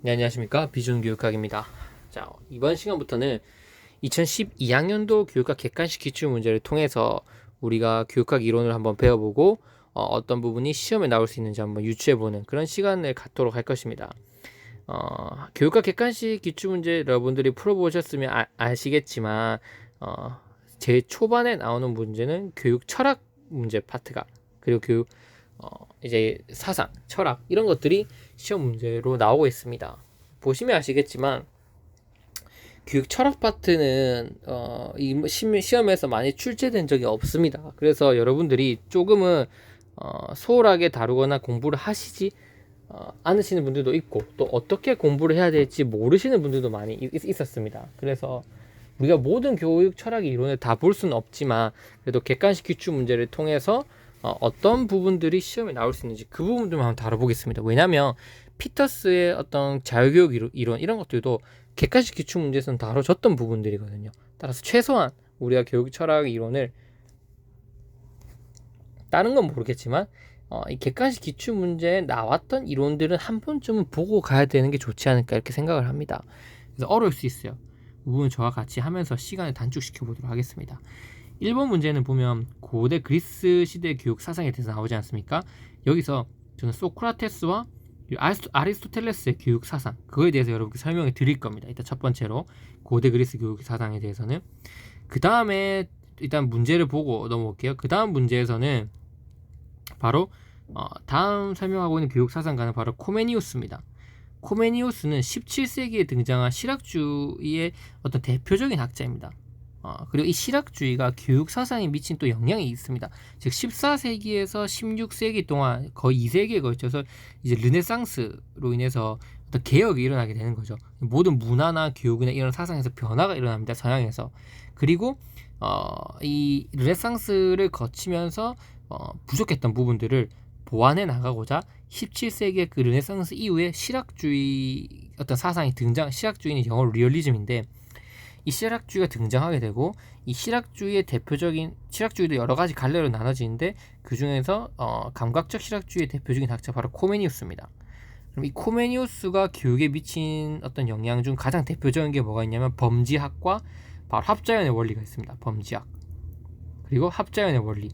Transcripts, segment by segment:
네, 안녕하십니까. 비준교육학입니다. 자, 이번 시간부터는 2012학년도 교육학 객관식 기출문제를 통해서 우리가 교육학 이론을 한번 배워보고 어떤 부분이 시험에 나올 수 있는지 한번 유추해보는 그런 시간을 갖도록 할 것입니다. 교육학 객관식 기출문제 여러분들이 풀어보셨으면 아시겠지만 제일 초반에 나오는 문제는 교육 철학 문제 파트가, 그리고 교육 이제 사상, 철학 이런 것들이 시험 문제로 나오고 있습니다. 보시면 아시겠지만 교육 철학 파트는 이 시험에서 많이 출제된 적이 없습니다. 그래서 여러분들이 조금은 소홀하게 다루거나 공부를 하시지 않으시는 분들도 있고, 또 어떻게 공부를 해야 될지 모르시는 분들도 많이 있었습니다. 그래서 우리가 모든 교육 철학 이론을 다 볼 수는 없지만, 그래도 객관식 기출 문제를 통해서 어떤 부분들이 시험에 나올 수 있는지 그 부분들만 한번 다뤄보겠습니다. 왜냐하면 피터스의 어떤 자유교육 이론 이런 것들도 객관식 기출 문제에서는 다뤄졌던 부분들이거든요. 따라서 최소한 우리가 교육 철학 이론을, 다른 건 모르겠지만 이 객관식 기출 문제에 나왔던 이론들은 한 번쯤은 보고 가야 되는 게 좋지 않을까 이렇게 생각을 합니다. 그래서 어려울 수 있어요. 이 부분 저와 같이 하면서 시간을 단축시켜 보도록 하겠습니다. 1번 문제는 보면 고대 그리스 시대 교육 사상에 대해서 나오지 않습니까? 여기서 저는 소크라테스와 아리스토텔레스의 교육 사상, 그거에 대해서 여러분께 설명을 드릴 겁니다. 일단 첫 번째로 고대 그리스 교육 사상에 대해서는, 그 다음에 일단 문제를 보고 넘어올게요. 그 다음 문제에서는 바로 다음 설명하고 있는 교육 사상가는 바로 코메니우스입니다. 코메니우스는 17세기에 등장한 실학주의의 어떤 대표적인 학자입니다. 그리고 이 실학주의가 교육 사상에 미친 또 영향이 있습니다. 즉 14세기에서 16세기 동안 거의 2세기에 걸쳐서 이제 르네상스로 인해서 어떤 개혁이 일어나게 되는 거죠. 모든 문화나 교육이나 이런 사상에서 변화가 일어납니다. 서양에서. 그리고 이 르네상스를 거치면서 부족했던 부분들을 보완해 나가고자 17세기의 그 르네상스 이후에 실학주의 어떤 사상이 실학주의는 영어로 리얼리즘인데, 이 실학주의가 등장하게 되고, 이 실학주의의 대표적인, 실학주의도 여러 가지 갈래로 나눠지는데 그 중에서 감각적 실학주의의 대표적인 학자 바로 코메니우스입니다. 그럼 이 코메니우스가 교육에 미친 어떤 영향 중 가장 대표적인 게 뭐가 있냐면 범지학과 바로 합자연의 원리가 있습니다. 범지학 그리고 합자연의 원리,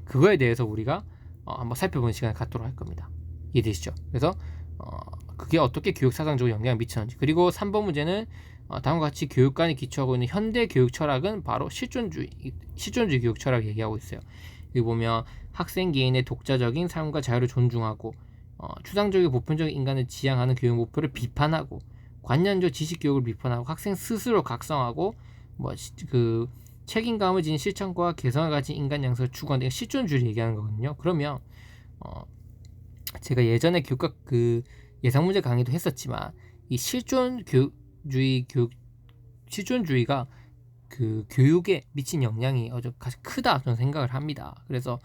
그거에 대해서 우리가 한번 살펴보는 시간을 갖도록 할 겁니다. 이해되시죠? 그래서 그게 어떻게 교육 사상적으로 영향을 미치는지. 그리고 3번 문제는 다음과 같이 교육관이 기초하고 있는 현대 교육 철학은 바로 실존주의 교육 철학을 얘기하고 있어요. 여기 보면 학생 개인의 독자적인 삶과 자유를 존중하고 추상적이고 보편적인 인간을 지향하는 교육 목표를 비판하고, 관념적 지식 교육을 비판하고, 학생 스스로 각성하고 그 책임감을 지닌 실천과 개성을 가진 인간 양성을 추구하는 실존주의를 얘기하는 거거든요. 그러면 제가 예전에 교육학 그 예상 문제 강의도 했었지만, 이 실존주의가 그 교육에 미친 영향이 아주 가장 크다 저는 생각을 합니다. 그래서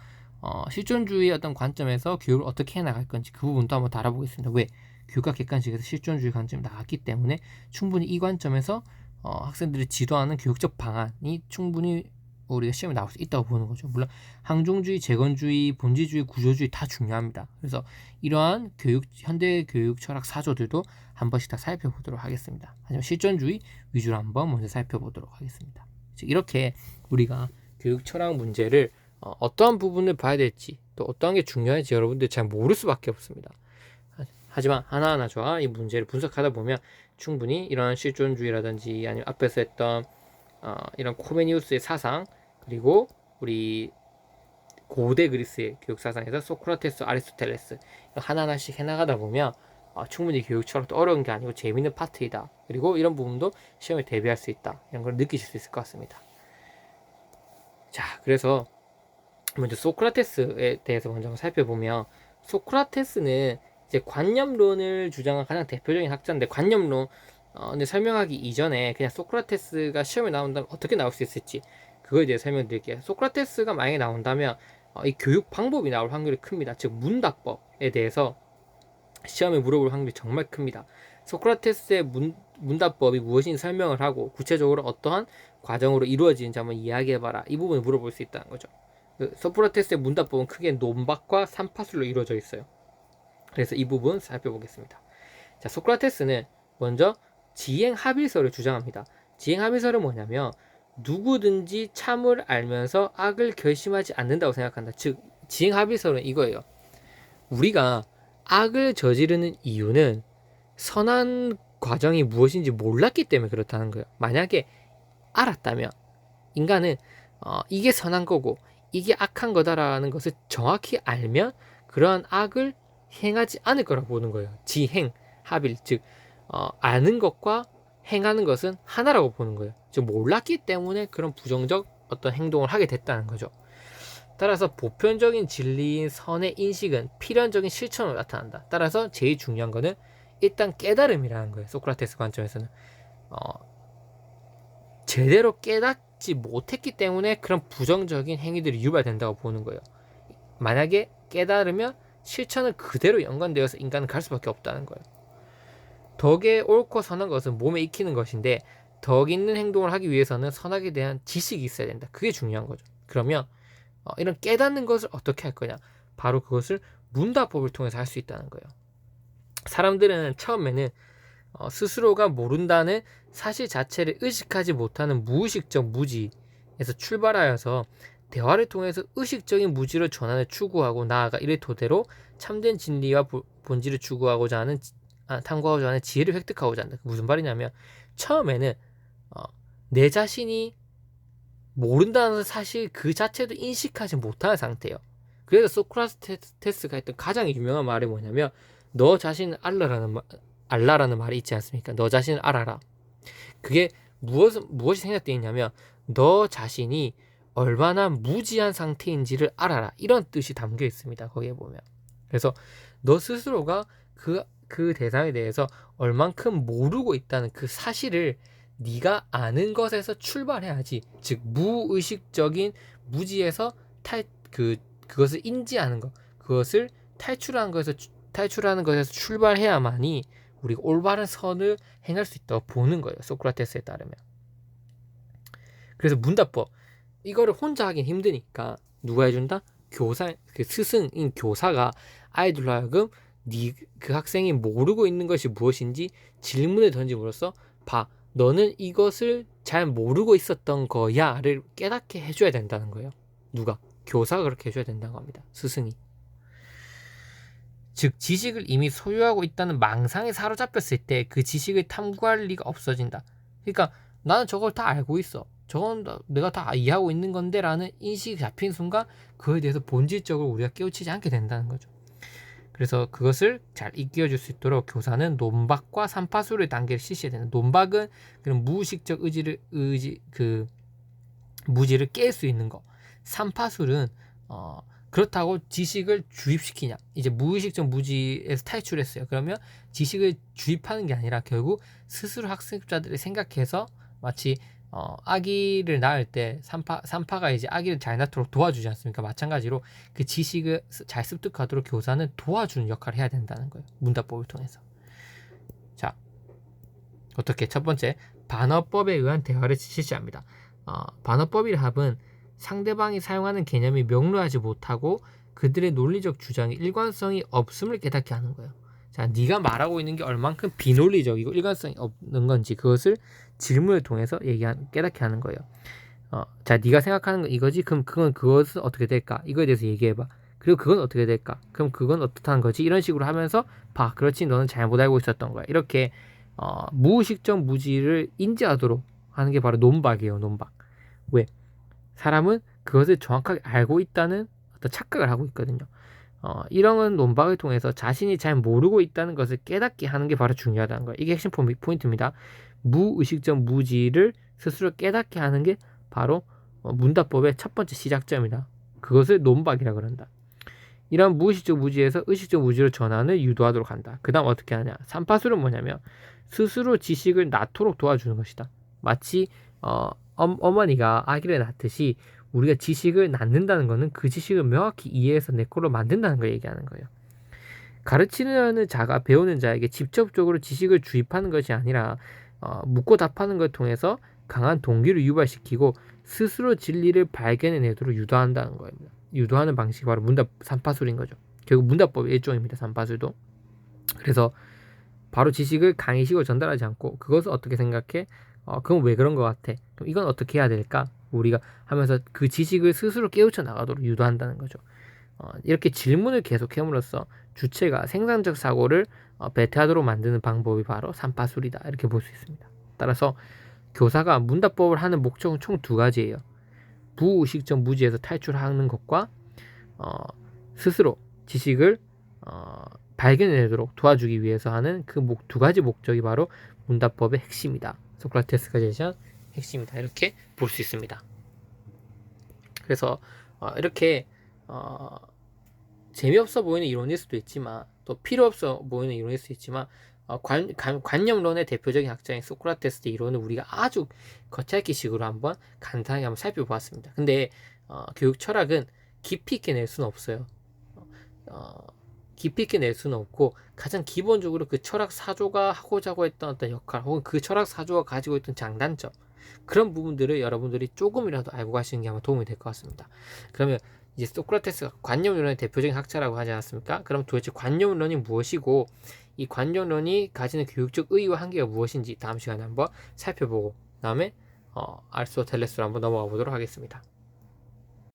실존주의의 어떤 관점에서 교육을 어떻게 해나갈 건지 그 부분도 한번 다뤄보겠습니다. 왜? 교육학 객관식에서 실존주의 관점이 나왔기 때문에 충분히 이 관점에서 학생들을 지도하는 교육적 방안이 충분히 우리가 시험에 나올 수 있다고 보는 거죠. 물론 항종주의, 재건주의, 본질주의, 구조주의 다 중요합니다. 그래서 이러한 현대 교육 철학 사조들도 한 번씩 다 살펴보도록 하겠습니다. 하지만 실존주의 위주로 한번 먼저 살펴보도록 하겠습니다. 이렇게 우리가 교육 철학 문제를 어떠한 부분을 봐야 될지, 또 어떠한 게 중요한지 여러분들 잘 모를 수밖에 없습니다. 하지만 하나하나 이 문제를 분석하다 보면 충분히 이런 실존주의라든지 아니면 앞에서 했던 이런 코메니우스의 사상, 그리고 우리 고대 그리스의 교육 사상에서 소크라테스, 아리스토텔레스 하나하나씩 해나가다 보면 충분히 교육 철학도 어려운 게 아니고 재밌는 파트이다. 그리고 이런 부분도 시험에 대비할 수 있다. 이런 걸 느끼실 수 있을 것 같습니다. 자, 그래서 먼저 소크라테스에 대해서 먼저 살펴보면, 소크라테스는 이제 관념론을 주장한 가장 대표적인 학자인데, 관념론을 설명하기 이전에 그냥 소크라테스가 시험에 나온다면 어떻게 나올 수 있을지 그거에 대해 설명드릴게요. 소크라테스가 만약에 나온다면 이 교육 방법이 나올 확률이 큽니다. 즉 문답법에 대해서 시험에 물어볼 확률이 정말 큽니다. 소크라테스의 문답법이 무엇인지 설명을 하고 구체적으로 어떠한 과정으로 이루어지는지 한번 이야기해봐라, 이 부분을 물어볼 수 있다는 거죠. 소크라테스의 문답법은 크게 논박과 삼파술로 이루어져 있어요. 그래서 이 부분 살펴보겠습니다. 자, 소크라테스는 먼저 지행합일설을 주장합니다. 지행합일설은 뭐냐면 누구든지 참을 알면서 악을 결심하지 않는다고 생각한다. 즉 지행합일설은 이거예요. 우리가 악을 저지르는 이유는 선한 과정이 무엇인지 몰랐기 때문에 그렇다는 거예요. 만약에 알았다면 인간은 이게 선한 거고 이게 악한 거다라는 것을 정확히 알면 그러한 악을 행하지 않을 거라고 보는 거예요. 지행, 합일, 즉 아는 것과 행하는 것은 하나라고 보는 거예요. 즉 몰랐기 때문에 그런 부정적 어떤 행동을 하게 됐다는 거죠. 따라서 보편적인 진리인 선의 인식은 필연적인 실천으로 나타난다. 따라서 제일 중요한 거는 일단 깨달음이라는 거예요. 소크라테스 관점에서는 제대로 깨닫지 못했기 때문에 그런 부정적인 행위들이 유발된다고 보는 거예요. 만약에 깨달으면 실천은 그대로 연관되어서 인간은 갈 수밖에 없다는 거예요. 덕에 옳고 선한 것은 몸에 익히는 것인데 덕 있는 행동을 하기 위해서는 선악에 대한 지식이 있어야 된다. 그게 중요한 거죠. 그러면 이런 깨닫는 것을 어떻게 할 거냐? 바로 그것을 문답법을 통해서 할 수 있다는 거예요. 사람들은 처음에는 스스로가 모른다는 사실 자체를 의식하지 못하는 무의식적 무지에서 출발하여서 대화를 통해서 의식적인 무지를 전환을 추구하고 나아가 이를 토대로 참된 진리와 본질을 추구하고자 하는 탐구하고자 하는 지혜를 획득하고자 한다. 무슨 말이냐면 처음에는 내 자신이 모른다는 사실 그 자체도 인식하지 못하는 상태예요. 그래서 소크라테스가 했던 가장 유명한 말이 뭐냐면 너 자신을 알라라는 말이 있지 않습니까? 너 자신을 알아라. 그게 무엇이 생략되어 있냐면 너 자신이 얼마나 무지한 상태인지를 알아라. 이런 뜻이 담겨 있습니다. 거기에 보면. 그래서 너 스스로가 그 대상에 대해서 얼만큼 모르고 있다는 그 사실을 네가 아는 것에서 출발해야지. 즉 무의식적인 무지에서 그것을 인지하는 것, 그것을 탈출하는 것에서 출발해야만이 우리가 올바른 선을 행할 수 있다고 보는 거예요. 소크라테스에 따르면. 그래서 문답법 이거를 혼자 하긴 힘드니까 누가 해준다? 그 스승인 교사가 아이들로 하여금 그 학생이 모르고 있는 것이 무엇인지 질문을 던짐으로써 너는 이것을 잘 모르고 있었던 거야를 깨닫게 해줘야 된다는 거예요. 누가? 교사가 그렇게 해줘야 된다고 합니다. 스승이. 즉 지식을 이미 소유하고 있다는 망상에 사로잡혔을 때 그 지식을 탐구할 리가 없어진다. 그러니까 나는 저걸 다 알고 있어. 저건 내가 다 이해하고 있는 건데 라는 인식이 잡힌 순간 그거에 대해서 본질적으로 우리가 깨우치지 않게 된다는 거죠. 그래서 그것을 잘 이끌어줄 수 있도록 교사는 논박과 삼파수의 단계를 실시해야 되는. 논박은 그런 무의식적 무지를 깰 수 있는 거. 삼파술은 그렇다고 지식을 주입시키냐? 이제 무의식적 무지에서 탈출했어요. 그러면 지식을 주입하는 게 아니라 결국 스스로 학습자들을 생각해서 마치 아기를 낳을 때 산파가 이제 아기를 잘 낳도록 도와주지 않습니까? 마찬가지로 그 지식을 잘 습득하도록 교사는 도와주는 역할을 해야 된다는 거예요. 문답법을 통해서. 자, 어떻게? 첫 번째, 반어법에 의한 대화를 실시합니다. 반어법이라 함은 상대방이 사용하는 개념이 명료하지 못하고 그들의 논리적 주장에 일관성이 없음을 깨닫게 하는 거예요. 자, 네가 말하고 있는 게 얼만큼 비논리적이고 일관성이 없는 건지 그것을 질문을 통해서 깨닫게 하는 거예요. 자, 네가 생각하는 건 이거지? 그럼 그것은 어떻게 될까? 이거에 대해서 얘기해봐. 그리고 그건 어떻게 될까? 그럼 그건 어떻다는 거지? 이런 식으로 하면서 그렇지, 너는 잘못 알고 있었던 거야. 이렇게 무의식적 무지를 인지하도록 하는 게 바로 논박이에요. 논박. 왜? 사람은 그것을 정확하게 알고 있다는 어떤 착각을 하고 있거든요. 이런 논박을 통해서 자신이 잘 모르고 있다는 것을 깨닫게 하는 게 바로 중요하다는 거예요. 이게 핵심 포인트입니다. 무의식적 무지를 스스로 깨닫게 하는 게 바로 문답법의 첫 번째 시작점이다. 그것을 논박이라 그런다. 이런 무의식적 무지에서 의식적 무지로 전환을 유도하도록 한다. 그 다음 어떻게 하냐? 삼파술은 뭐냐면 스스로 지식을 낳도록 도와주는 것이다. 마치 어머니가 아기를 낳듯이 우리가 지식을 낳는다는 것은 그 지식을 명확히 이해해서 내 거로 만든다는 걸 얘기하는 거예요. 가르치는 자가 배우는 자에게 직접적으로 지식을 주입하는 것이 아니라 묻고 답하는 걸 통해서 강한 동기를 유발시키고 스스로 진리를 발견해내도록 유도한다는 겁니다. 유도하는 방식이 바로 문답 삼파술인 거죠. 결국 문답법의 일종입니다. 삼파술도. 그래서 바로 지식을 강의식으로 전달하지 않고 그것을 어떻게 생각해? 그건 왜 그런 것 같아? 그럼 이건 어떻게 해야 될까? 우리가 하면서 그 지식을 스스로 깨우쳐 나가도록 유도한다는 거죠. 이렇게 질문을 계속함으로써 주체가 생산적 사고를 배태하도록 만드는 방법이 바로 삼파술이다. 이렇게 볼 수 있습니다. 따라서 교사가 문답법을 하는 목적은 총 두 가지예요. 부의식적 무지에서 탈출하는 것과 스스로 지식을 발견해내도록 도와주기 위해서 하는 그 두 가지 목적이 바로 문답법의 핵심이다. 소크라테스가 제시한 핵심이다. 이렇게 볼 수 있습니다. 그래서 이렇게 재미없어 보이는 이론일 수도 있지만 또 필요 없어 보이는 이론일 수도 있지만 관념론의 대표적인 학자인 소크라테스의 이론을 우리가 아주 겉핥기식으로 한번 간단하게 한번 살펴보았습니다. 근데 교육 철학은 깊이 있게 낼 수는 없어요. 깊이 있게 낼 수는 없고 가장 기본적으로 그 철학 사조가 하고자 했던 어떤 역할 혹은 그 철학 사조가 가지고 있던 장단점 그런 부분들을 여러분들이 조금이라도 알고 가시는 게 아마 도움이 될 것 같습니다. 그러면 이제 소크라테스가 관념론의 대표적인 학자라고 하지 않았습니까? 그럼 도대체 관념론이 무엇이고 이 관념론이 가지는 교육적 의의와 한계가 무엇인지 다음 시간에 한번 살펴보고 다음에 알스토텔레스로 한번 넘어가 보도록 하겠습니다.